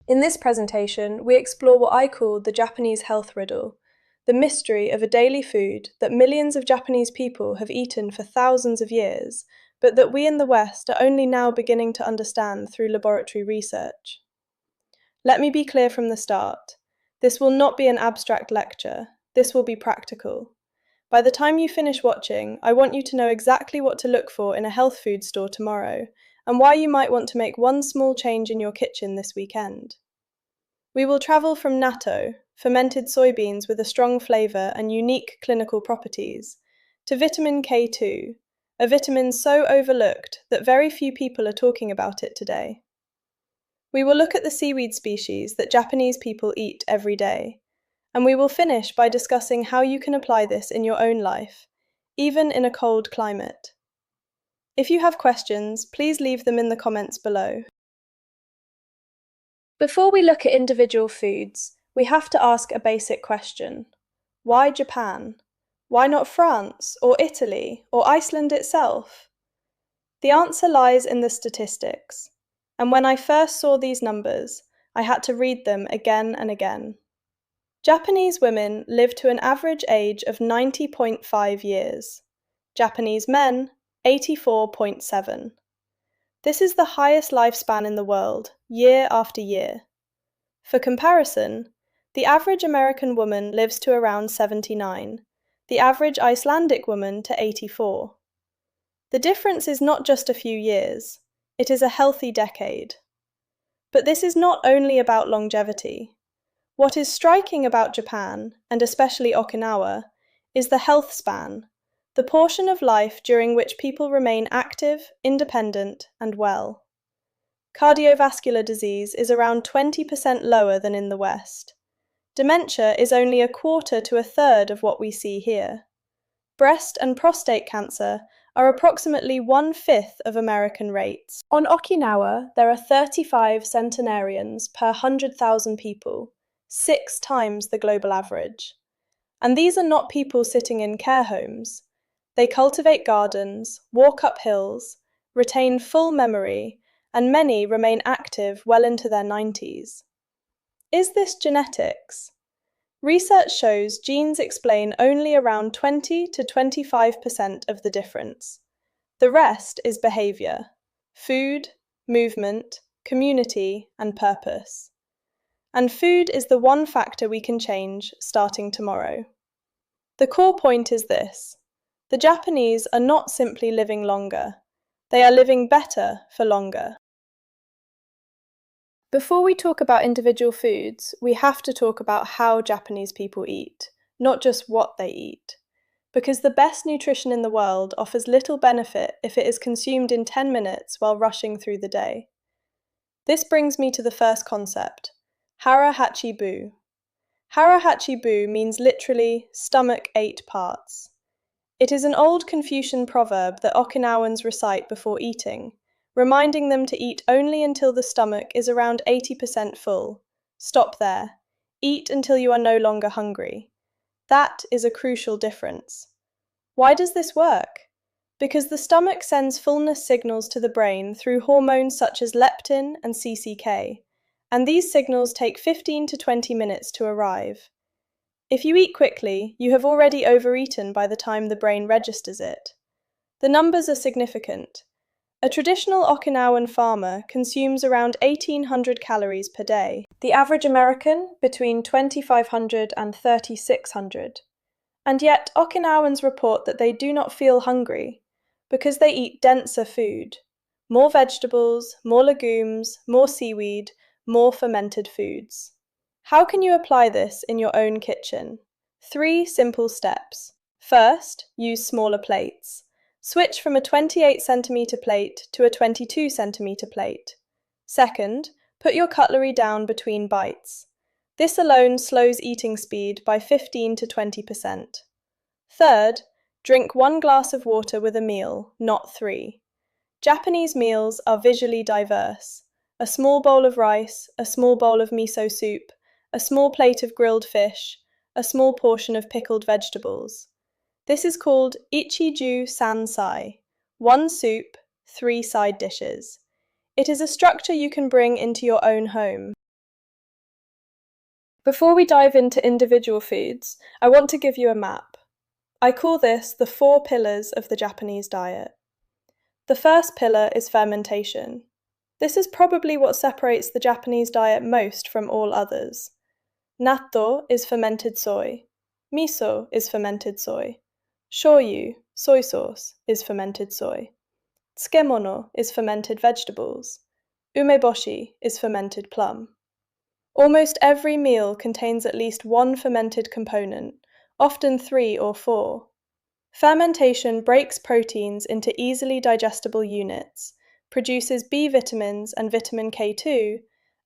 In this presentation, we explore what I call the Japanese health riddle, the mystery of a daily food that millions of Japanese people have eaten for thousands of years, but that we in the West are only now beginning to understand through laboratory research. Let me be clear from the start. This will not be an abstract lecture. This will be practical. By the time you finish watching, I want you to know exactly what to look for in a health food store tomorrow, and why you might want to make one small change in your kitchen this weekend. We will travel from natto, fermented soybeans with a strong flavour and unique clinical properties, to vitamin K2, a vitamin so overlooked that very few people are talking about it today. We will look at the seaweed species that Japanese people eat every day, and we will finish by discussing how you can apply this in your own life, even in a cold climate. If you have questions, please leave them in the comments below. Before we look at individual foods, we have to ask a basic question. Why Japan? Why not France, or Italy, or Iceland itself? The answer lies in the statistics, and when I first saw these numbers, I had to read them again and again. Japanese women live to an average age of 90.5 years. Japanese men, 84.7. This is the highest lifespan in the world, year after year. For comparison, the average American woman lives to around 79, the average Icelandic woman to 84. The difference is not just a few years, it is a healthy decade. But this is not only about longevity. What is striking about Japan, and especially Okinawa, is the health span, the portion of life during which people remain active, independent, and well. Cardiovascular disease is around 20% lower than in the West. Dementia is only a quarter to a third of what we see here. Breast and prostate cancer are approximately 1/5 of American rates. On Okinawa, there are 35 centenarians per 100,000 people, 6 times the global average. And these are not people sitting in care homes. They cultivate gardens, walk up hills, retain full memory, and many remain active well into their 90s. Is this genetics? Research shows genes explain only around 20 to 25% of the difference. The rest is behavior, food, movement, community, and purpose. And food is the one factor we can change starting tomorrow. The core point is this. The Japanese are not simply living longer. They are living better for longer. Before we talk about individual foods, we have to talk about how Japanese people eat, not just what they eat. Because the best nutrition in the world offers little benefit if it is consumed in 10 minutes while rushing through the day. This brings me to the first concept, hara hachi bu. Hara hachi bu means literally stomach 8 parts. It is an old Confucian proverb that Okinawans recite before eating, reminding them to eat only until the stomach is around 80% full. Stop there. Eat until you are no longer hungry. That is a crucial difference. Why does this work? Because the stomach sends fullness signals to the brain through hormones such as leptin and CCK, and these signals take 15 to 20 minutes to arrive. If you eat quickly, you have already overeaten by the time the brain registers it. The numbers are significant. A traditional Okinawan farmer consumes around 1,800 calories per day. The average American between 2,500 and 3,600. And yet Okinawans report that they do not feel hungry because they eat denser food. More vegetables, more legumes, more seaweed, more fermented foods. How can you apply this in your own kitchen? 3 simple steps. First, use smaller plates. Switch from a 28 cm plate to a 22 cm plate. Second, put your cutlery down between bites. This alone slows eating speed by 15 to 20%. Third, drink 1 glass of water with a meal, not 3. Japanese meals are visually diverse. A small bowl of rice, a small bowl of miso soup, a small plate of grilled fish, a small portion of pickled vegetables. This is called ichiju sansai, 1 soup, 3 side dishes. It is a structure you can bring into your own home. Before we dive into individual foods, I want to give you a map. I call this the 4 pillars of the Japanese diet. The first pillar is fermentation. This is probably what separates the Japanese diet most from all others. Natto is fermented soy. Miso is fermented soy. Shoyu, soy sauce, is fermented soy. Tsukemono is fermented vegetables. Umeboshi is fermented plum. Almost every meal contains at least one fermented component, often 3 or 4. Fermentation breaks proteins into easily digestible units, produces B vitamins and vitamin K2,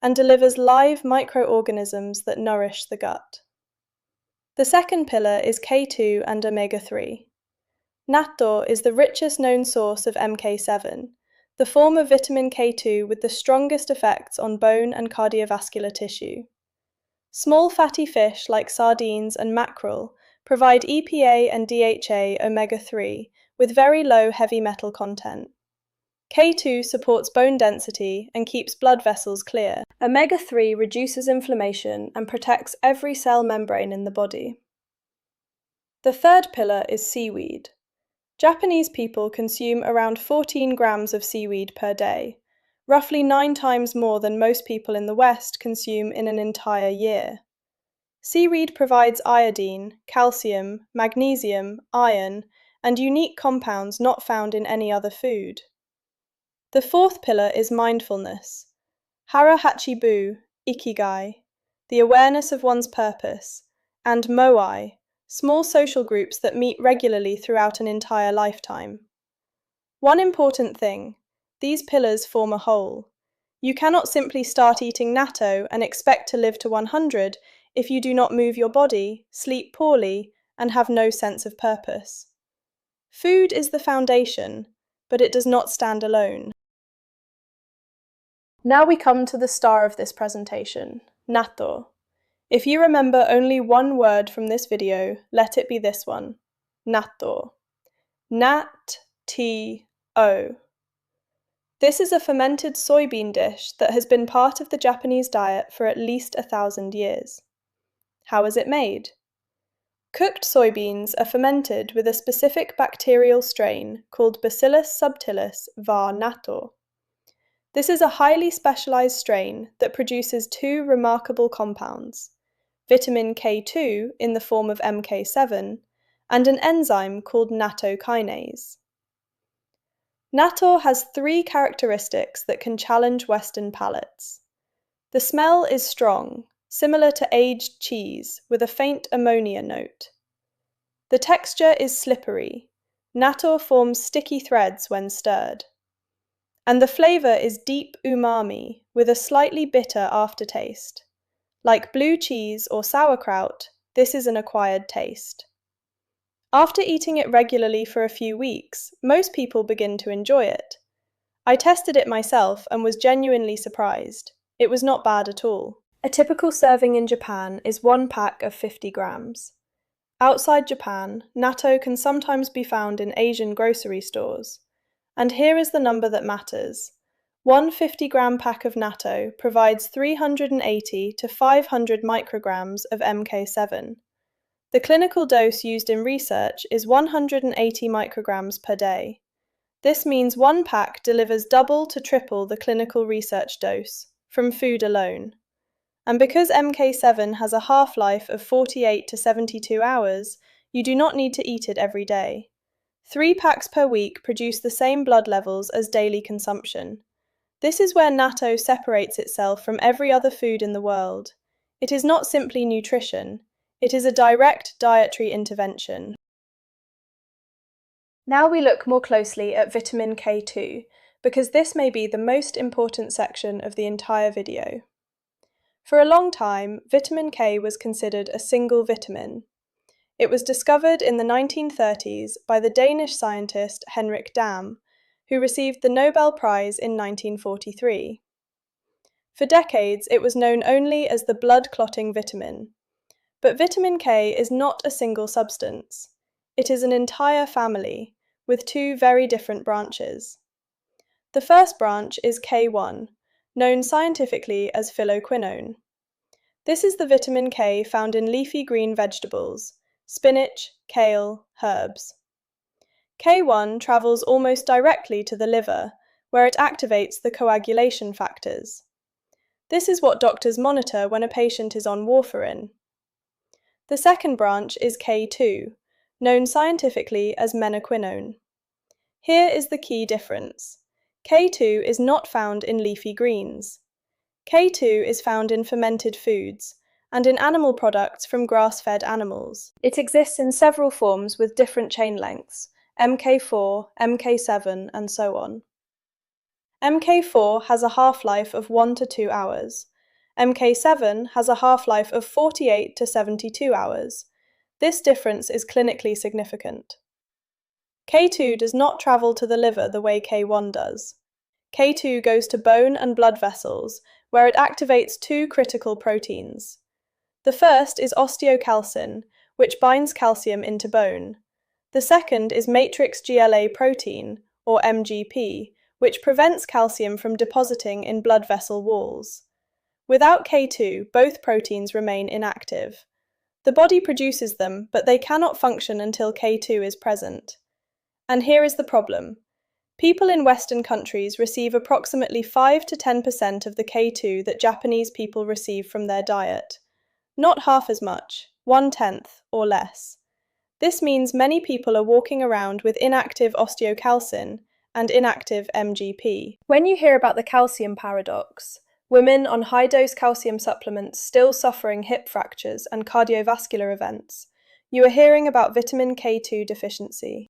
and delivers live microorganisms that nourish the gut. The second pillar is K2 and omega-3. Natto is the richest known source of MK7, the form of vitamin K2 with the strongest effects on bone and cardiovascular tissue. Small fatty fish like sardines and mackerel provide EPA and DHA omega-3 with very low heavy metal content. K2 supports bone density and keeps blood vessels clear. Omega-3 reduces inflammation and protects every cell membrane in the body. The third pillar is seaweed. Japanese people consume around 14 grams of seaweed per day, roughly 9 times more than most people in the West consume in an entire year. Seaweed provides iodine, calcium, magnesium, iron, and unique compounds not found in any other food. The fourth pillar is mindfulness. Hara Hachibu, Ikigai, the awareness of one's purpose, and Moai, small social groups that meet regularly throughout an entire lifetime. One important thing, these pillars form a whole. You cannot simply start eating natto and expect to live to 100 if you do not move your body, sleep poorly, and have no sense of purpose. Food is the foundation, but it does not stand alone. Now we come to the star of this presentation, natto. If you remember only one word from this video, let it be this one, natto. Nat-T-O. This is a fermented soybean dish that has been part of the Japanese diet for at least 1,000 years. How is it made? Cooked soybeans are fermented with a specific bacterial strain called Bacillus subtilis var natto. This is a highly specialized strain that produces 2 remarkable compounds, vitamin K2 in the form of MK7, and an enzyme called natto kinase. Natto has 3 characteristics that can challenge Western palates. The smell is strong, similar to aged cheese, with a faint ammonia note. The texture is slippery. Natto forms sticky threads when stirred. And the flavor is deep umami, with a slightly bitter aftertaste. Like blue cheese or sauerkraut, this is an acquired taste. After eating it regularly for a few weeks, most people begin to enjoy it. I tested it myself and was genuinely surprised. It was not bad at all. A typical serving in Japan is 1 pack of 50 grams. Outside Japan, natto can sometimes be found in Asian grocery stores. And here is the number that matters. 1 50-gram pack of natto provides 380 to 500 micrograms of MK7. The clinical dose used in research is 180 micrograms per day. This means 1 pack delivers double to triple the clinical research dose, from food alone. And because MK7 has a half-life of 48 to 72 hours, you do not need to eat it every day. 3 packs per week produce the same blood levels as daily consumption. This is where natto separates itself from every other food in the world. It is not simply nutrition, it is a direct dietary intervention. Now we look more closely at vitamin K2, because this may be the most important section of the entire video. For a long time, vitamin K was considered a single vitamin. It was discovered in the 1930s by the Danish scientist Henrik Dam, who received the Nobel Prize in 1943. For decades, it was known only as the blood-clotting vitamin. But vitamin K is not a single substance. It is an entire family, with 2 very different branches. The first branch is K1, known scientifically as phylloquinone. This is the vitamin K found in leafy green vegetables, spinach, kale, herbs. K1 travels almost directly to the liver, where it activates the coagulation factors. This is what doctors monitor when a patient is on warfarin. The second branch is K2, known scientifically as menaquinone. Here is the key difference. K2 is not found in leafy greens. K2 is found in fermented foods and in animal products from grass-fed animals. It exists in several forms with different chain lengths, MK4, MK7, and so on. MK4 has a half-life of 1 to 2 hours. MK7 has a half-life of 48 to 72 hours. This difference is clinically significant. K2 does not travel to the liver the way K1 does. K2 goes to bone and blood vessels, where it activates two critical proteins. The first is osteocalcin, which binds calcium into bone. The second is matrix GLA protein, or MGP, which prevents calcium from depositing in blood vessel walls. Without K2, both proteins remain inactive. The body produces them, but they cannot function until K2 is present. And here is the problem. People in Western countries receive approximately 5 to 10% of the K2 that Japanese people receive from their diet. Not half as much, 1/10 or less. This means many people are walking around with inactive osteocalcin and inactive MGP. When you hear about the calcium paradox, women on high-dose calcium supplements still suffering hip fractures and cardiovascular events, you are hearing about vitamin K2 deficiency.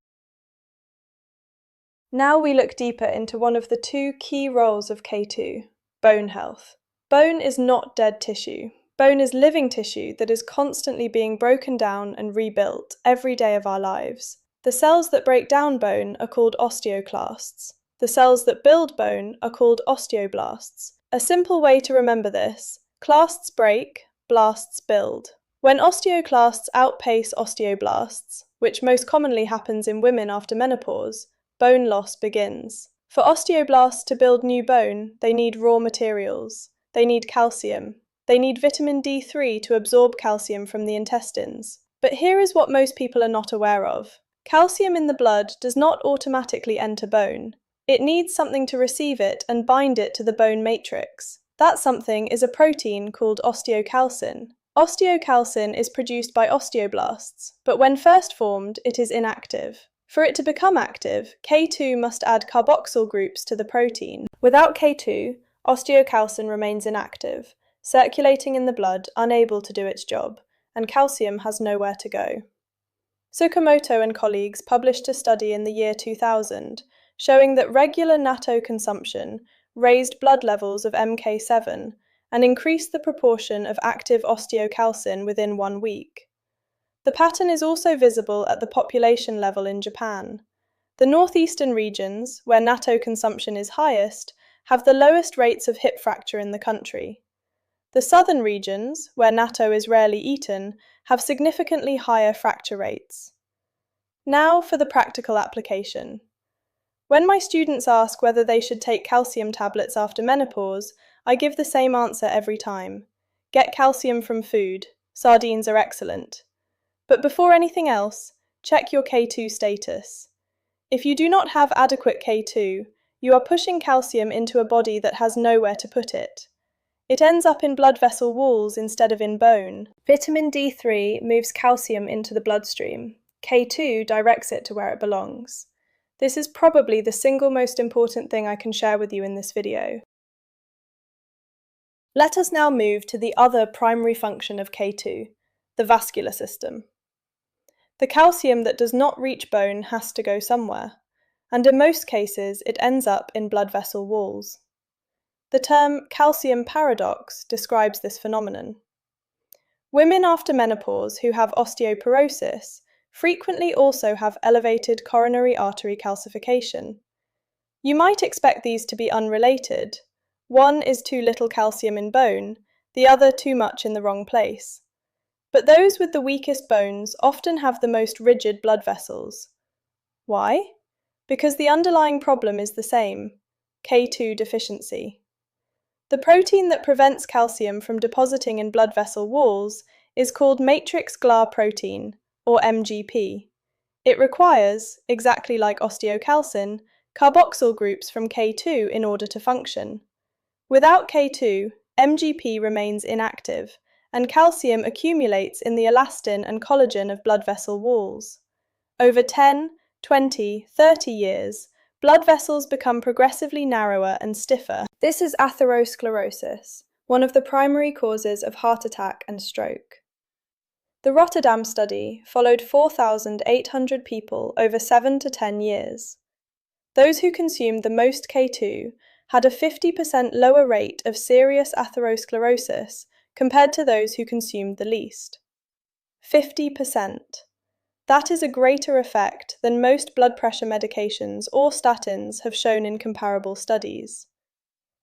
Now we look deeper into one of the two key roles of K2, bone health. Bone is not dead tissue. Bone is living tissue that is constantly being broken down and rebuilt every day of our lives. The cells that break down bone are called osteoclasts. The cells that build bone are called osteoblasts. A simple way to remember this: clasts break, blasts build. When osteoclasts outpace osteoblasts, which most commonly happens in women after menopause, bone loss begins. For osteoblasts to build new bone, they need raw materials. They need calcium. They need vitamin D3 to absorb calcium from the intestines. But here is what most people are not aware of. Calcium in the blood does not automatically enter bone. It needs something to receive it and bind it to the bone matrix. That something is a protein called osteocalcin. Osteocalcin is produced by osteoblasts, but when first formed, it is inactive. For it to become active, K2 must add carboxyl groups to the protein. Without K2, osteocalcin remains inactive, circulating in the blood, unable to do its job, and calcium has nowhere to go. Tsukamoto and colleagues published a study in the year 2000 showing that regular natto consumption raised blood levels of MK7 and increased the proportion of active osteocalcin within 1 week. The pattern is also visible at the population level in Japan. The northeastern regions, where natto consumption is highest, have the lowest rates of hip fracture in the country. The southern regions, where natto is rarely eaten, have significantly higher fracture rates. Now for the practical application. When my students ask whether they should take calcium tablets after menopause, I give the same answer every time. Get calcium from food. Sardines are excellent. But before anything else, check your K2 status. If you do not have adequate K2, you are pushing calcium into a body that has nowhere to put it. It ends up in blood vessel walls instead of in bone. Vitamin D3 moves calcium into the bloodstream. K2 directs it to where it belongs. This is probably the single most important thing I can share with you in this video. Let us now move to the other primary function of K2, the vascular system. The calcium that does not reach bone has to go somewhere, and in most cases it ends up in blood vessel walls. The term calcium paradox describes this phenomenon. Women after menopause who have osteoporosis frequently also have elevated coronary artery calcification. You might expect these to be unrelated. One is too little calcium in bone, the other too much in the wrong place. But those with the weakest bones often have the most rigid blood vessels. Why? Because the underlying problem is the same: K2 deficiency. The protein that prevents calcium from depositing in blood vessel walls is called matrix Glar protein, or MGP. It requires, exactly like osteocalcin, carboxyl groups from K2 in order to function. Without K2, MGP remains inactive, and calcium accumulates in the elastin and collagen of blood vessel walls. Over 10, 20, 30 years, blood vessels become progressively narrower and stiffer. This is atherosclerosis, one of the primary causes of heart attack and stroke. The Rotterdam study followed 4,800 people over 7 to 10 years. Those who consumed the most K2 had a 50% lower rate of serious atherosclerosis compared to those who consumed the least. 50%. That is a greater effect than most blood pressure medications or statins have shown in comparable studies.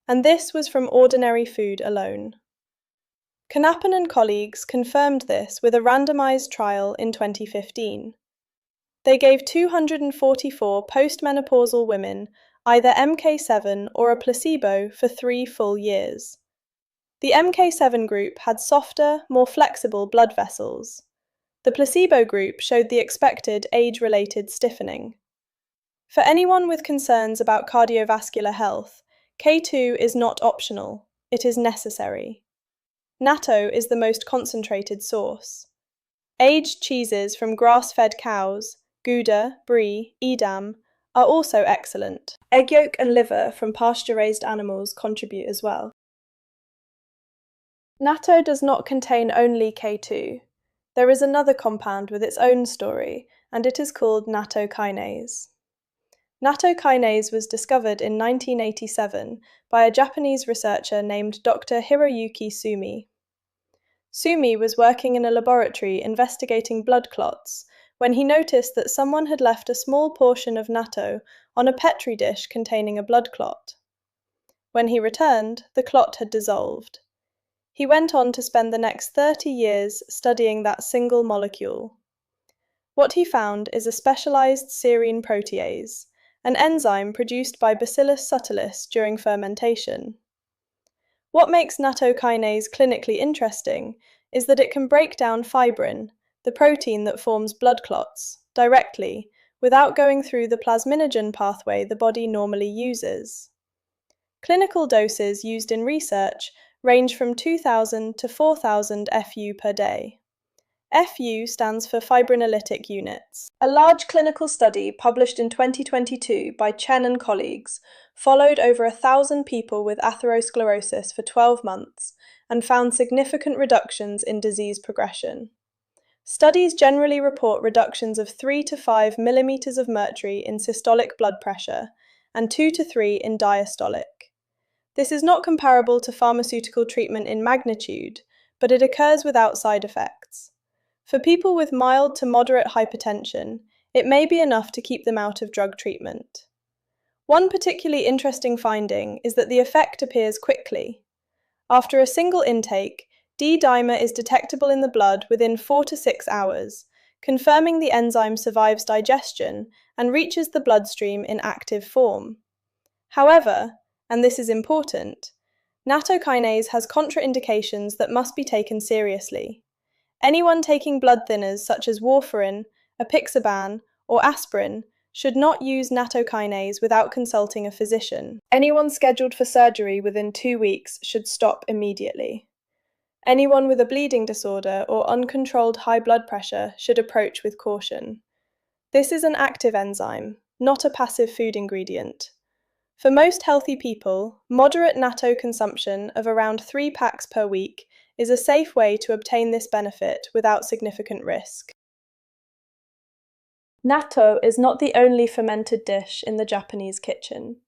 And this was from ordinary food alone. Knappen and colleagues confirmed this with a randomized trial in 2015. They gave 244 postmenopausal women either MK7 or a placebo for 3 full years. The MK7 group had softer, more flexible blood vessels. The placebo group showed the expected age-related stiffening. For anyone with concerns about cardiovascular health, K2 is not optional, it is necessary. Natto is the most concentrated source. Aged cheeses from grass-fed cows, Gouda, Brie, Edam, are also excellent. Egg yolk and liver from pasture-raised animals contribute as well. Natto does not contain only K2. There is another compound with its own story, and it is called natto kinase. Natto kinase was discovered in 1987 by a Japanese researcher named Dr. Hiroyuki Sumi. Sumi was working in a laboratory investigating blood clots when he noticed that someone had left a small portion of natto on a petri dish containing a blood clot. When he returned, the clot had dissolved. He went on to spend the next 30 years studying that single molecule. What he found is a specialized serine protease, an enzyme produced by Bacillus subtilis during fermentation. What makes natto kinase clinically interesting is that it can break down fibrin, the protein that forms blood clots, directly, without going through the plasminogen pathway the body normally uses. Clinical doses used in research range from 2,000 to 4,000 FU per day. FU stands for fibrinolytic units. A large clinical study published in 2022 by Chen and colleagues followed over 1,000 people with atherosclerosis for 12 months and found significant reductions in disease progression. Studies generally report reductions of 3 to 5 millimeters of mercury in systolic blood pressure and 2 to 3 in diastolic. This is not comparable to pharmaceutical treatment in magnitude, but it occurs without side effects. For people with mild to moderate hypertension, it may be enough to keep them out of drug treatment. One particularly interesting finding is that the effect appears quickly. After a single intake, D-dimer is detectable in the blood within 4 to 6 hours, confirming the enzyme survives digestion and reaches the bloodstream in active form. However, and this is important, natto kinase has contraindications that must be taken seriously. Anyone taking blood thinners such as warfarin, apixaban, or aspirin should not use natto kinase without consulting a physician. Anyone scheduled for surgery within 2 weeks should stop immediately. Anyone with a bleeding disorder or uncontrolled high blood pressure should approach with caution. This is an active enzyme, not a passive food ingredient. For most healthy people, moderate natto consumption of around 3 packs per week is a safe way to obtain this benefit without significant risk. Natto is not the only fermented dish in the Japanese kitchen.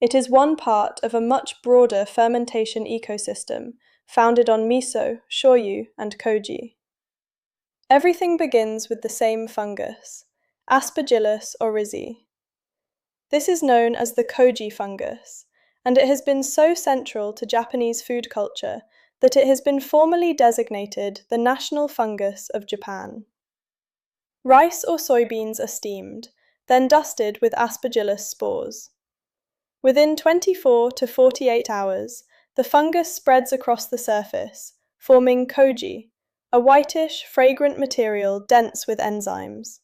It is one part of a much broader fermentation ecosystem founded on miso, shoyu, and koji. Everything begins with the same fungus, Aspergillus oryzae. This is known as the koji fungus, and it has been so central to Japanese food culture that it has been formally designated the national fungus of Japan. Rice or soybeans are steamed, then dusted with Aspergillus spores. Within 24 to 48 hours, the fungus spreads across the surface, forming koji, a whitish, fragrant material dense with enzymes.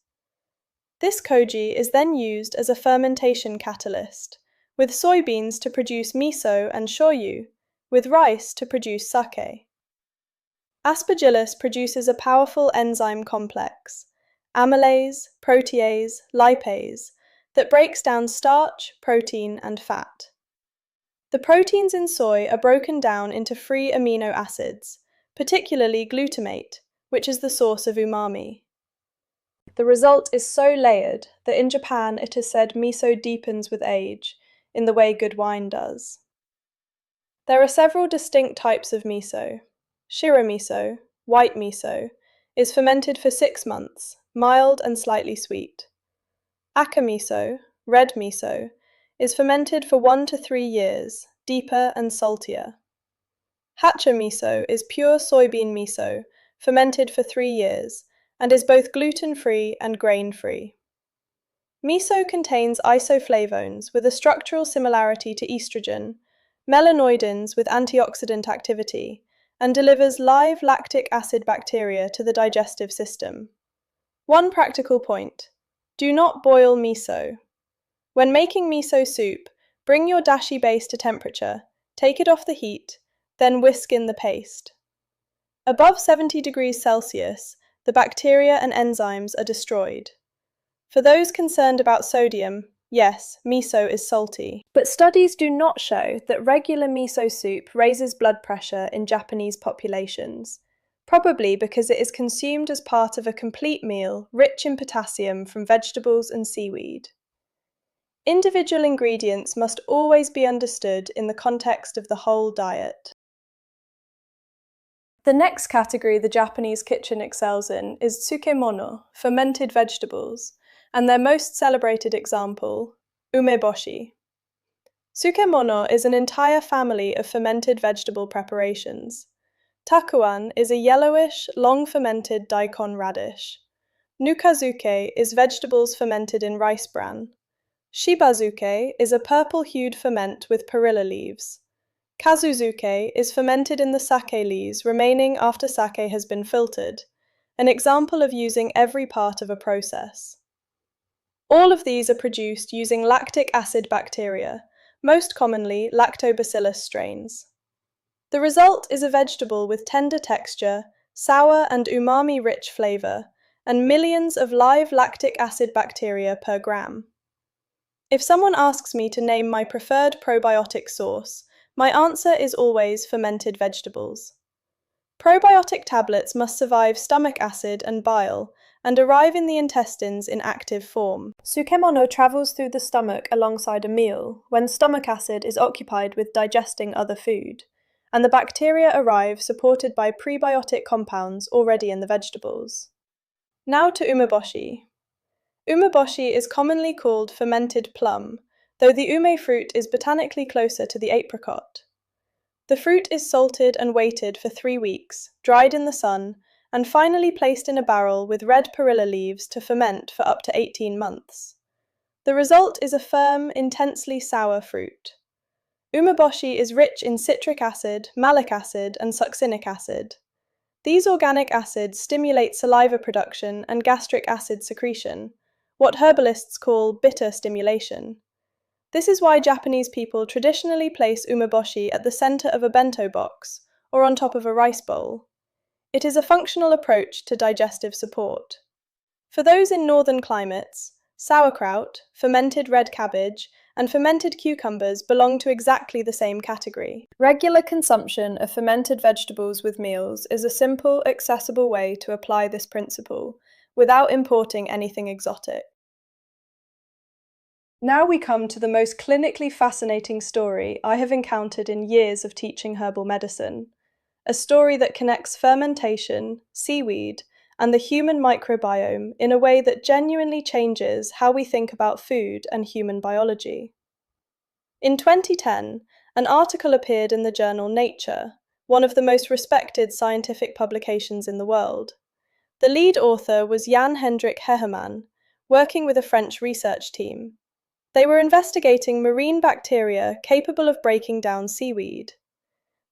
This koji is then used as a fermentation catalyst, with soybeans to produce miso and shoyu, with rice to produce sake. Aspergillus produces a powerful enzyme complex, amylase, protease, lipase, that breaks down starch, protein, and fat. The proteins in soy are broken down into free amino acids, particularly glutamate, which is the source of umami. The result is so layered that in Japan it is said miso deepens with age, in the way good wine does. There are several distinct types of miso. Shira miso, white miso, is fermented for 6 months, mild and slightly sweet. Aka miso, red miso, is fermented for 1 to 3 years, deeper and saltier. Hacha miso is pure soybean miso, fermented for 3 years, and is both gluten-free and grain-free. Miso contains isoflavones with a structural similarity to estrogen, melanoidins with antioxidant activity, and delivers live lactic acid bacteria to the digestive system. One practical point: do not boil miso. When making miso soup, bring your dashi base to temperature, take it off the heat, then whisk in the paste. Above 70 degrees Celsius, the bacteria and enzymes are destroyed. For those concerned about sodium, yes, miso is salty. But studies do not show that regular miso soup raises blood pressure in Japanese populations, probably because it is consumed as part of a complete meal rich in potassium from vegetables and seaweed. Individual ingredients must always be understood in the context of the whole diet. The next category the Japanese kitchen excels in is tsukemono, fermented vegetables, and their most celebrated example, umeboshi. Tsukemono is an entire family of fermented vegetable preparations. Takuan is a yellowish, long-fermented daikon radish. Nukazuke is vegetables fermented in rice bran. Shibazuke is a purple-hued ferment with perilla leaves. Kazuzuke is fermented in the sake leaves remaining after sake has been filtered, an example of using every part of a process. All of these are produced using lactic acid bacteria, most commonly Lactobacillus strains. The result is a vegetable with tender texture, sour and umami-rich flavour, and millions of live lactic acid bacteria per gram. If someone asks me to name my preferred probiotic source, my answer is always fermented vegetables. Probiotic tablets must survive stomach acid and bile and arrive in the intestines in active form. Tsukemono travels through the stomach alongside a meal, when stomach acid is occupied with digesting other food, and the bacteria arrive supported by prebiotic compounds already in the vegetables. Now to umeboshi. Umeboshi is commonly called fermented plum, though the ume fruit is botanically closer to the apricot. The fruit is salted and weighted for 3 weeks, dried in the sun, and finally placed in a barrel with red perilla leaves to ferment for up to 18 months. The result is a firm, intensely sour fruit. Umeboshi is rich in citric acid, malic acid, and succinic acid. These organic acids stimulate saliva production and gastric acid secretion, what herbalists call bitter stimulation. This is why Japanese people traditionally place umeboshi at the center of a bento box, or on top of a rice bowl. It is a functional approach to digestive support. For those in northern climates, sauerkraut, fermented red cabbage, and fermented cucumbers belong to exactly the same category. Regular consumption of fermented vegetables with meals is a simple, accessible way to apply this principle, without importing anything exotic. Now we come to the most clinically fascinating story I have encountered in years of teaching herbal medicine, a story that connects fermentation, seaweed, and the human microbiome in a way that genuinely changes how we think about food and human biology. In 2010, an article appeared in the journal Nature, one of the most respected scientific publications in the world. The lead author was Jan-Hendrik Hegeman, working with a French research team. They were investigating marine bacteria capable of breaking down seaweed.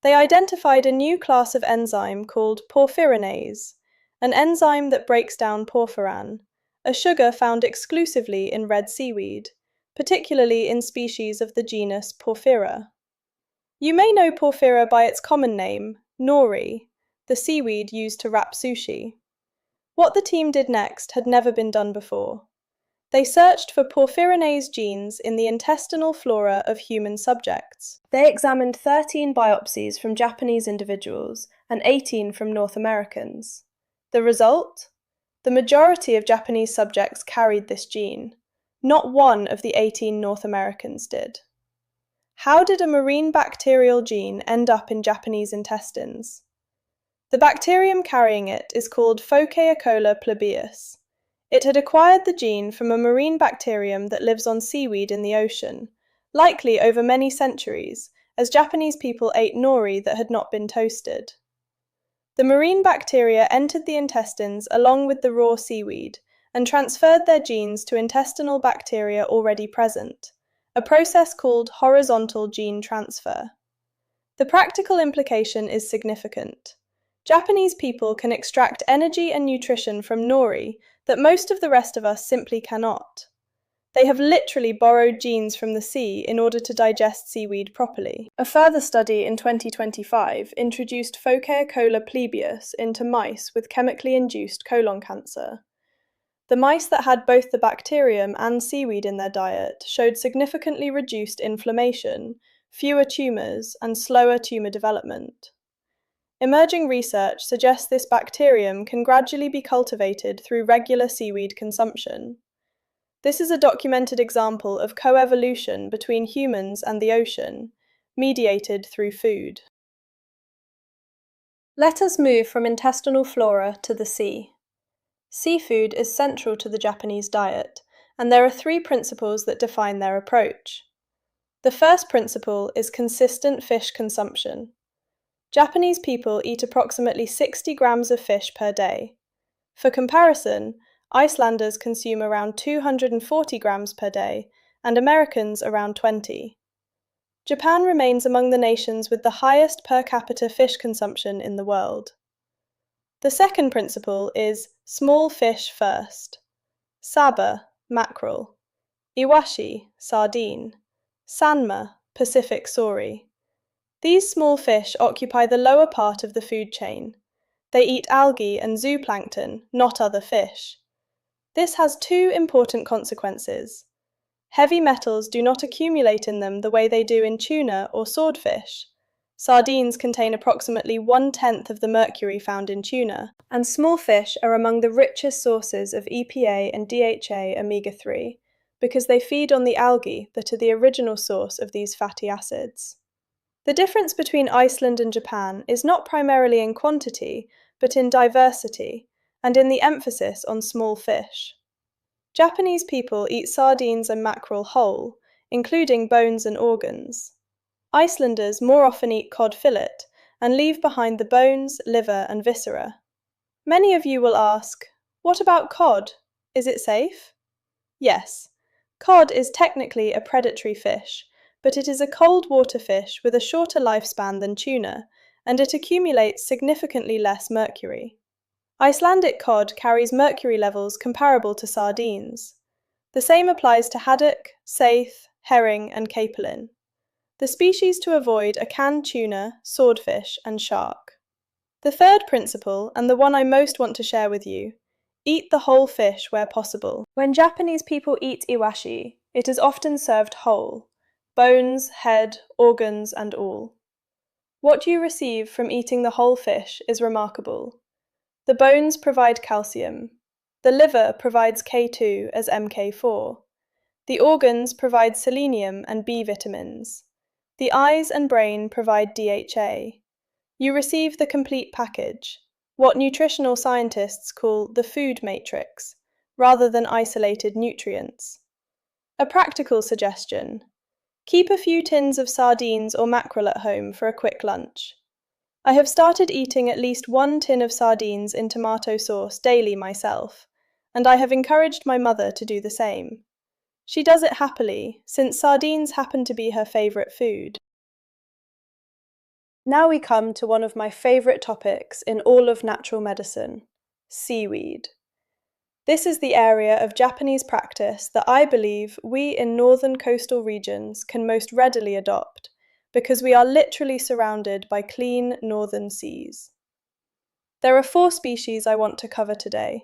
They identified a new class of enzyme called porphyrinase, an enzyme that breaks down porphyrin, a sugar found exclusively in red seaweed, particularly in species of the genus Porphyra. You may know Porphyra by its common name, nori, the seaweed used to wrap sushi. What the team did next had never been done before. They searched for porphyrinase genes in the intestinal flora of human subjects. They examined 13 biopsies from Japanese individuals and 18 from North Americans. The result? The majority of Japanese subjects carried this gene. Not one of the 18 North Americans did. How did a marine bacterial gene end up in Japanese intestines? The bacterium carrying it is called Phocaeocola plebeius. It had acquired the gene from a marine bacterium that lives on seaweed in the ocean, likely over many centuries, as Japanese people ate nori that had not been toasted. The marine bacteria entered the intestines along with the raw seaweed and transferred their genes to intestinal bacteria already present, a process called horizontal gene transfer. The practical implication is significant. Japanese people can extract energy and nutrition from nori that most of the rest of us simply cannot. They have literally borrowed genes from the sea in order to digest seaweed properly. A further study in 2025 introduced Phocaeocola plebeius into mice with chemically induced colon cancer. The mice that had both the bacterium and seaweed in their diet showed significantly reduced inflammation, fewer tumours, and slower tumour development. Emerging research suggests this bacterium can gradually be cultivated through regular seaweed consumption. This is a documented example of coevolution between humans and the ocean, mediated through food. Let us move from intestinal flora to the sea. Seafood is central to the Japanese diet, and there are 3 principles that define their approach. The first principle is consistent fish consumption. Japanese people eat approximately 60 grams of fish per day. For comparison, Icelanders consume around 240 grams per day, and Americans around 20. Japan remains among the nations with the highest per capita fish consumption in the world. The second principle is small fish first. Saba, mackerel. Iwashi, sardine. Sanma, Pacific sori. These small fish occupy the lower part of the food chain. They eat algae and zooplankton, not other fish. This has 2 important consequences. Heavy metals do not accumulate in them the way they do in tuna or swordfish. Sardines contain approximately 1/10 of the mercury found in tuna, and small fish are among the richest sources of EPA and DHA omega-3 because they feed on the algae that are the original source of these fatty acids. The difference between Iceland and Japan is not primarily in quantity, but in diversity, and in the emphasis on small fish. Japanese people eat sardines and mackerel whole, including bones and organs. Icelanders more often eat cod fillet and leave behind the bones, liver, and viscera. Many of you will ask, what about cod? Is it safe? Yes, cod is technically a predatory fish, but it is a cold water fish with a shorter lifespan than tuna, and it accumulates significantly less mercury. Icelandic cod carries mercury levels comparable to sardines. The same applies to haddock, saithe, herring, and capelin. The species to avoid are canned tuna, swordfish, and shark. The third principle, and the one I most want to share with you, eat the whole fish where possible. When Japanese people eat iwashi, it is often served whole, bones, head, organs, and all. What you receive from eating the whole fish is remarkable. The bones provide calcium. The liver provides K2 as MK4. The organs provide selenium and B vitamins. The eyes and brain provide DHA. You receive the complete package, what nutritional scientists call the food matrix, rather than isolated nutrients. A practical suggestion: keep a few tins of sardines or mackerel at home for a quick lunch. I have started eating at least 1 tin of sardines in tomato sauce daily myself, and I have encouraged my mother to do the same. She does it happily, since sardines happen to be her favourite food. Now we come to one of my favourite topics in all of natural medicine, seaweed. This is the area of Japanese practice that I believe we in northern coastal regions can most readily adopt, because we are literally surrounded by clean northern seas. There are 4 species I want to cover today.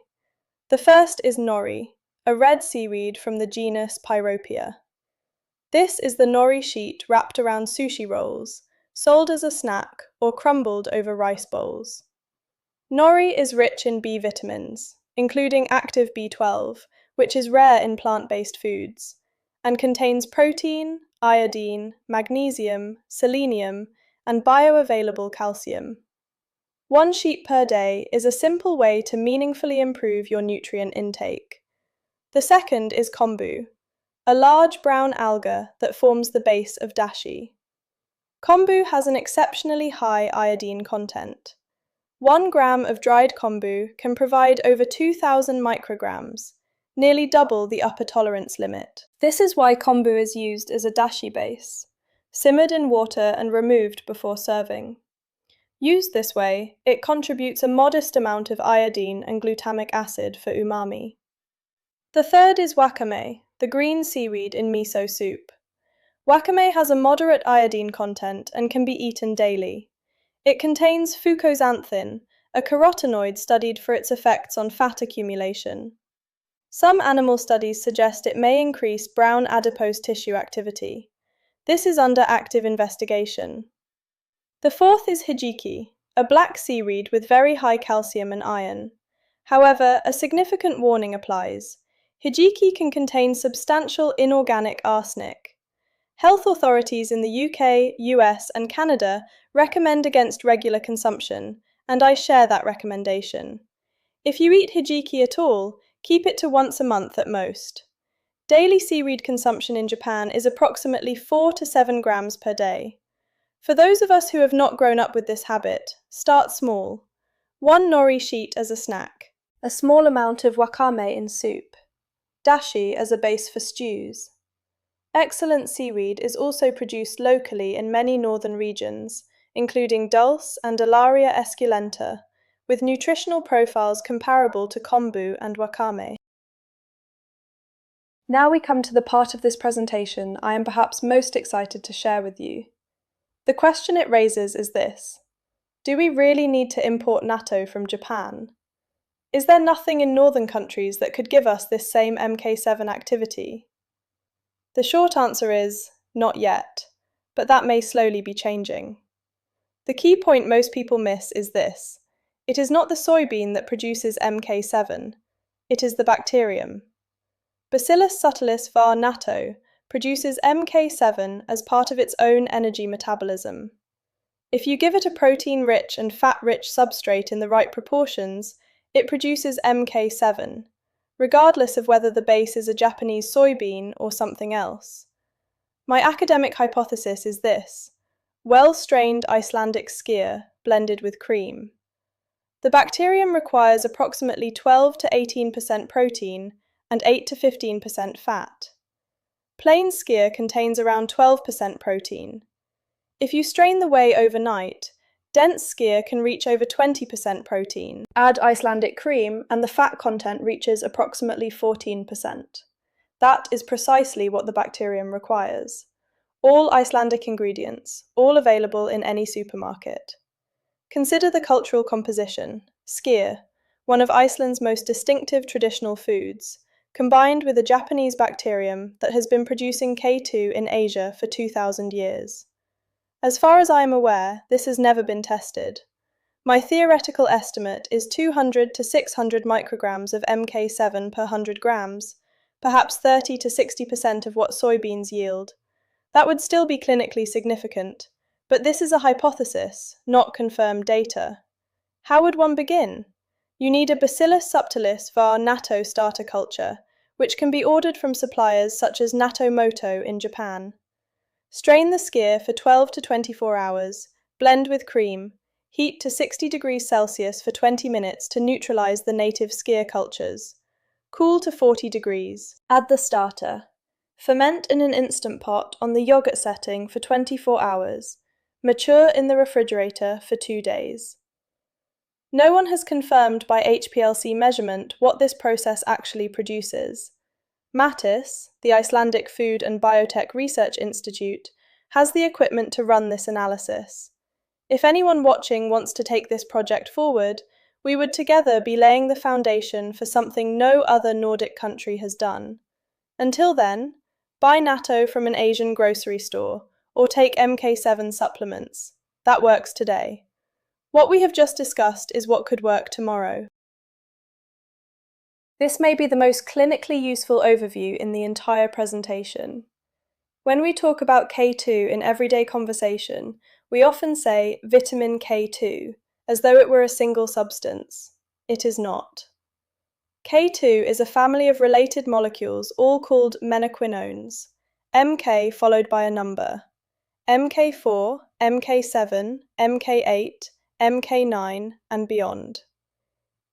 The first is nori, a red seaweed from the genus Pyropia. This is the nori sheet wrapped around sushi rolls, sold as a snack or crumbled over rice bowls. Nori is rich in B vitamins, including active B12, which is rare in plant-based foods, and contains protein, iodine, magnesium, selenium, and bioavailable calcium. 1 sheet per day is a simple way to meaningfully improve your nutrient intake. The second is kombu, a large brown alga that forms the base of dashi. Kombu has an exceptionally high iodine content. 1 gram of dried kombu can provide over 2,000 micrograms, nearly double the upper tolerance limit. This is why kombu is used as a dashi base, simmered in water and removed before serving. Used this way, it contributes a modest amount of iodine and glutamic acid for umami. The third is wakame, the green seaweed in miso soup. Wakame has a moderate iodine content and can be eaten daily. It contains fucoxanthin, a carotenoid studied for its effects on fat accumulation. Some animal studies suggest it may increase brown adipose tissue activity. This is under active investigation. The fourth is hijiki, a black seaweed with very high calcium and iron. However, a significant warning applies. Hijiki can contain substantial inorganic arsenic. Health authorities in the UK, US, and Canada recommend against regular consumption, and I share that recommendation. If you eat hijiki at all, keep it to once a month at most. Daily seaweed consumption in Japan is approximately 4 to 7 grams per day. For those of us who have not grown up with this habit, start small. 1 nori sheet as a snack, a small amount of wakame in soup, dashi as a base for stews. Excellent seaweed is also produced locally in many northern regions, including dulse and Alaria esculenta, with nutritional profiles comparable to kombu and wakame. Now we come to the part of this presentation I am perhaps most excited to share with you. The question it raises is this: do we really need to import natto from Japan? Is there nothing in northern countries that could give us this same MK7 activity? The short answer is, not yet, but that may slowly be changing. The key point most people miss is this: it is not the soybean that produces MK7, it is the bacterium. Bacillus subtilis var. Natto produces MK7 as part of its own energy metabolism. If you give it a protein-rich and fat-rich substrate in the right proportions, it produces MK7, regardless of whether the base is a Japanese soybean or something else. My academic hypothesis is this: well-strained Icelandic skyr blended with cream. The bacterium requires approximately 12 to 18% protein and 8 to 15% fat. Plain skyr contains around 12% protein. If you strain the whey overnight, dense skyr can reach over 20% protein. Add Icelandic cream and the fat content reaches approximately 14%. That is precisely what the bacterium requires. All Icelandic ingredients, all available in any supermarket. Consider the cultural composition: skyr, one of Iceland's most distinctive traditional foods, combined with a Japanese bacterium that has been producing K2 in Asia for 2,000 years. As far as I am aware, this has never been tested. My theoretical estimate is 200 to 600 micrograms of MK7 per 100 grams, perhaps 30 to 60% of what soybeans yield. That would still be clinically significant, but this is a hypothesis, not confirmed data. How would one begin? You need a Bacillus subtilis var. Natto starter culture, which can be ordered from suppliers such as Nattomoto in Japan. Strain the skyr for 12 to 24 hours, blend with cream, heat to 60 degrees Celsius for 20 minutes to neutralize the native skyr cultures. Cool to 40 degrees. Add the starter. Ferment in an instant pot on the yogurt setting for 24 hours. mature in the refrigerator for 2 days. No one has confirmed by HPLC measurement what this process actually produces. Mattis, the Icelandic Food and Biotech Research Institute, has the equipment to run this analysis. If anyone watching wants to take this project forward, we would together be laying the foundation for something no other Nordic country has done. Until then, buy Natto from an Asian grocery store, or take MK7 supplements. That works today. What we have just discussed is what could work tomorrow. This may be the most clinically useful overview in the entire presentation. When we talk about K2 in everyday conversation, we often say vitamin K2, as though it were a single substance. It is not. K2 is a family of related molecules all called menaquinones, Mk followed by a number. Mk4, Mk7, Mk8, Mk9, and beyond.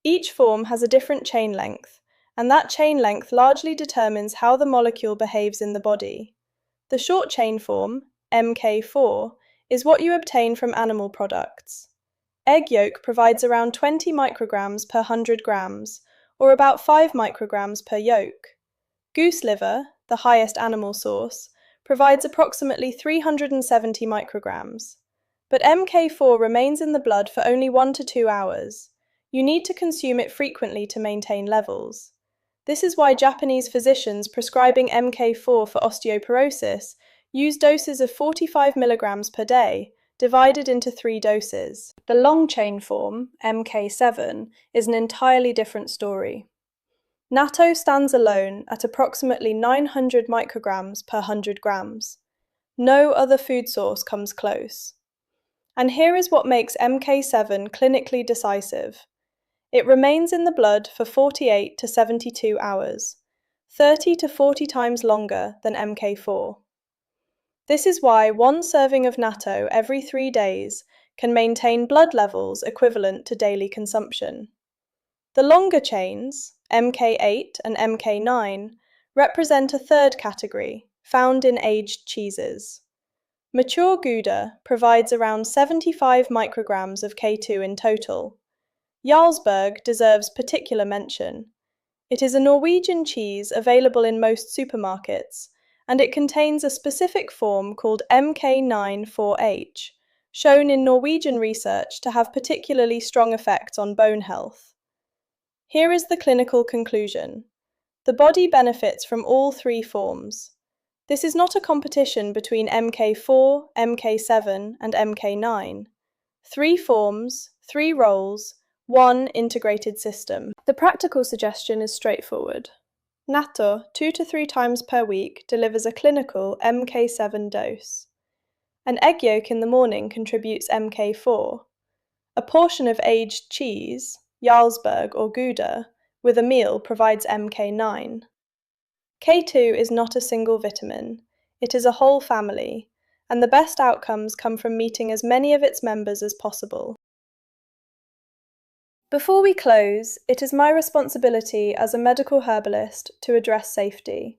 Each form has a different chain length, and that chain length largely determines how the molecule behaves in the body. The short chain form, Mk4, is what you obtain from animal products. Egg yolk provides around 20 micrograms per 100 grams, or about 5 micrograms per yolk. Goose liver, the highest animal source, provides approximately 370 micrograms. But Mk4 remains in the blood for only 1 to 2 hours. You need to consume it frequently to maintain levels. This is why Japanese physicians prescribing Mk4 for osteoporosis use doses of 45 mg per day, divided into 3 doses. The long-chain form, Mk7, is an entirely different story. Natto stands alone at approximately 900 micrograms per 100 grams. No other food source comes close. And here is what makes Mk7 clinically decisive. It remains in the blood for 48 to 72 hours, 30 to 40 times longer than Mk4. This is why 1 serving of natto every 3 days can maintain blood levels equivalent to daily consumption. The longer chains, Mk8 and Mk9, represent a third category, found in aged cheeses. Mature Gouda provides around 75 micrograms of K2 in total. Jarlsberg deserves particular mention. It is a Norwegian cheese available in most supermarkets, and it contains a specific form called Mk9-4H, shown in Norwegian research to have particularly strong effects on bone health. Here is the clinical conclusion. The body benefits from all 3 forms. This is not a competition between Mk4, Mk7, and Mk9. 3 forms, 3 roles, 1 integrated system. The practical suggestion is straightforward. Natto 2 to 3 times per week delivers a clinical Mk7 dose. An egg yolk in the morning contributes Mk4. A portion of aged cheese, Jarlsberg or Gouda, with a meal provides Mk9. K2 is not a single vitamin, it is a whole family, and the best outcomes come from meeting as many of its members as possible. Before we close, it is my responsibility as a medical herbalist to address safety.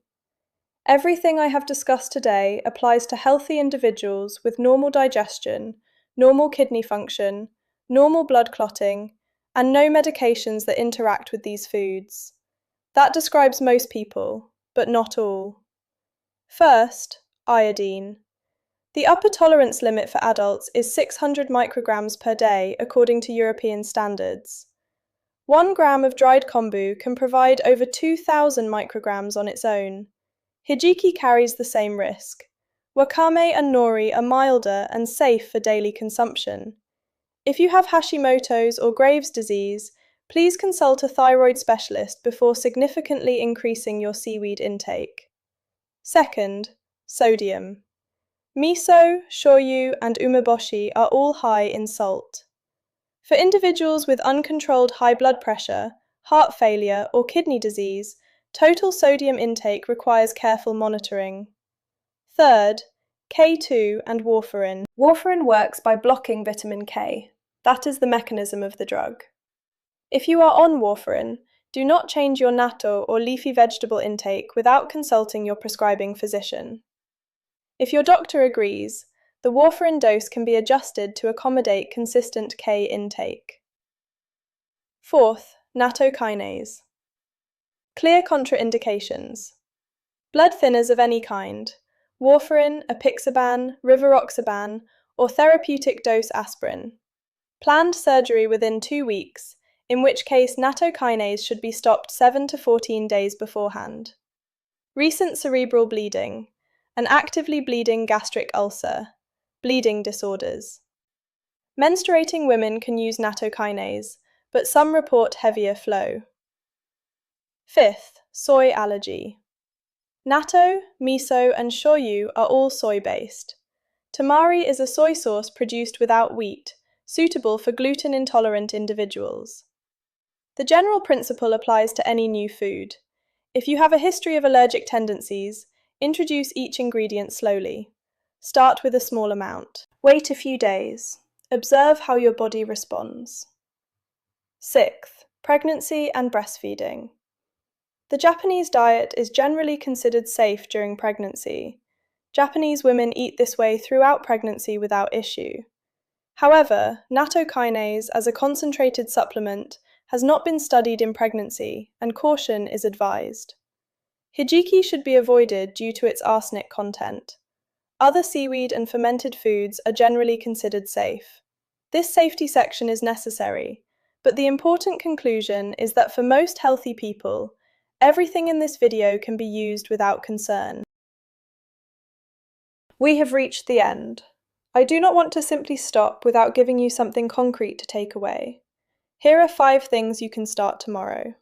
Everything I have discussed today applies to healthy individuals with normal digestion, normal kidney function, normal blood clotting, and no medications that interact with these foods. That describes most people, but not all. First, iodine. The upper tolerance limit for adults is 600 micrograms per day according to European standards. 1 gram of dried kombu can provide over 2,000 micrograms on its own. Hijiki carries the same risk. Wakame and nori are milder and safe for daily consumption. If you have Hashimoto's or Graves' disease, please consult a thyroid specialist before significantly increasing your seaweed intake. Second, sodium. Miso, shoyu, and umeboshi are all high in salt. For individuals with uncontrolled high blood pressure, heart failure, or kidney disease, total sodium intake requires careful monitoring. Third, K2 and warfarin. Warfarin works by blocking vitamin K. That is the mechanism of the drug. If you are on warfarin, do not change your natto or leafy vegetable intake without consulting your prescribing physician. If your doctor agrees, The warfarin dose can be adjusted to accommodate consistent K intake. Fourth, natto kinase. Clear contraindications. Blood thinners of any kind, warfarin, apixaban, rivaroxaban, or therapeutic dose aspirin. Planned surgery within 2 weeks, in which case natto kinase should be stopped 7 to 14 days beforehand. Recent cerebral bleeding, an actively bleeding gastric ulcer, bleeding disorders. Menstruating women can use natto kinase, but some report heavier flow. Fifth, soy allergy. Natto, miso, and shoyu are all soy-based. Tamari is a soy sauce produced without wheat, suitable for gluten-intolerant individuals. The general principle applies to any new food. If you have a history of allergic tendencies, introduce each ingredient slowly. Start with a small amount. Wait a few days. Observe how your body responds. Sixth, pregnancy and breastfeeding. The Japanese diet is generally considered safe during pregnancy. Japanese women eat this way throughout pregnancy without issue. However, natto kinase as a concentrated supplement has not been studied in pregnancy, and caution is advised. Hijiki should be avoided due to its arsenic content. Other seaweed and fermented foods are generally considered safe. This safety section is necessary, but the important conclusion is that for most healthy people, everything in this video can be used without concern. We have reached the end. I do not want to simply stop without giving you something concrete to take away. Here are 5 things you can start tomorrow.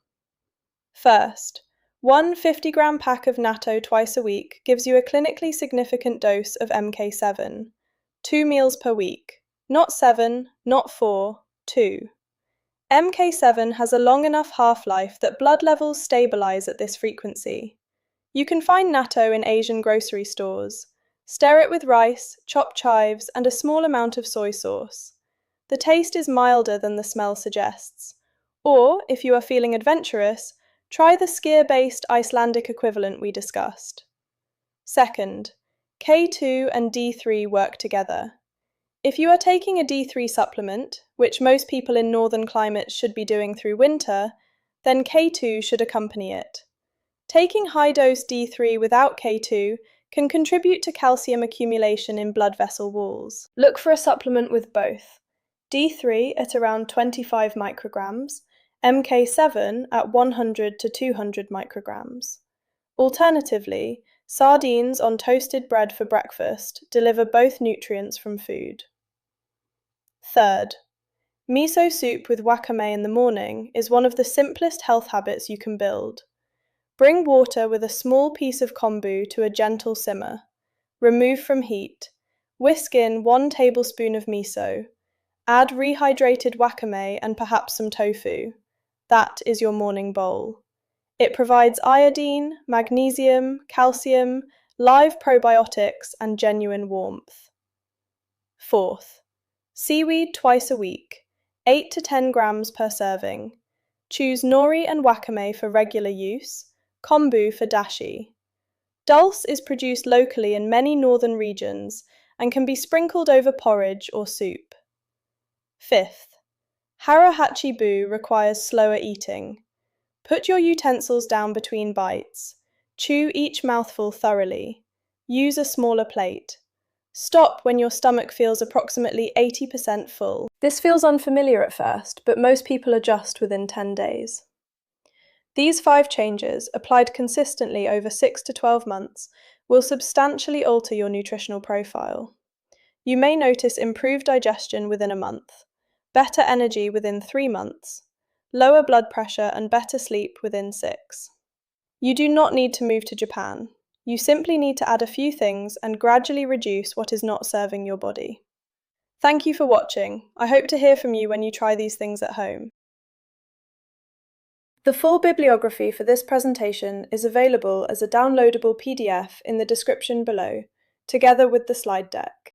First, one 50-gram pack of natto twice a week gives you a clinically significant dose of MK7. 2 meals per week. Not 7, not 4, 2. MK7 has a long enough half-life that blood levels stabilize at this frequency. You can find natto in Asian grocery stores. Stir it with rice, chopped chives, and a small amount of soy sauce. The taste is milder than the smell suggests. Or, if you are feeling adventurous, try the skyr-based Icelandic equivalent we discussed. Second, K2 and D3 work together. If you are taking a D3 supplement, which most people in northern climates should be doing through winter, then K2 should accompany it. Taking high-dose D3 without K2 can contribute to calcium accumulation in blood vessel walls. Look for a supplement with both. D3 at around 25 micrograms, MK7 at 100 to 200 micrograms. Alternatively, sardines on toasted bread for breakfast deliver both nutrients from food. Third, miso soup with wakame in the morning is one of the simplest health habits you can build. Bring water with a small piece of kombu to a gentle simmer. Remove from heat. Whisk in 1 tablespoon of miso. Add rehydrated wakame and perhaps some tofu. That is your morning bowl. It provides iodine, magnesium, calcium, live probiotics, and genuine warmth. Fourth, seaweed twice a week, 8 to 10 grams per serving. Choose nori and wakame for regular use, kombu for dashi. Dulse is produced locally in many northern regions and can be sprinkled over porridge or soup. Fifth, harahachi-bu requires slower eating. Put your utensils down between bites. Chew each mouthful thoroughly. Use a smaller plate. Stop when your stomach feels approximately 80% full. This feels unfamiliar at first, but most people adjust within 10 days. These 5 changes, applied consistently over 6 to 12 months, will substantially alter your nutritional profile. You may notice improved digestion within a month, better energy within 3 months, lower blood pressure and better sleep within 6. You do not need to move to Japan. You simply need to add a few things and gradually reduce what is not serving your body. Thank you for watching. I hope to hear from you when you try these things at home. The full bibliography for this presentation is available as a downloadable PDF in the description below, together with the slide deck.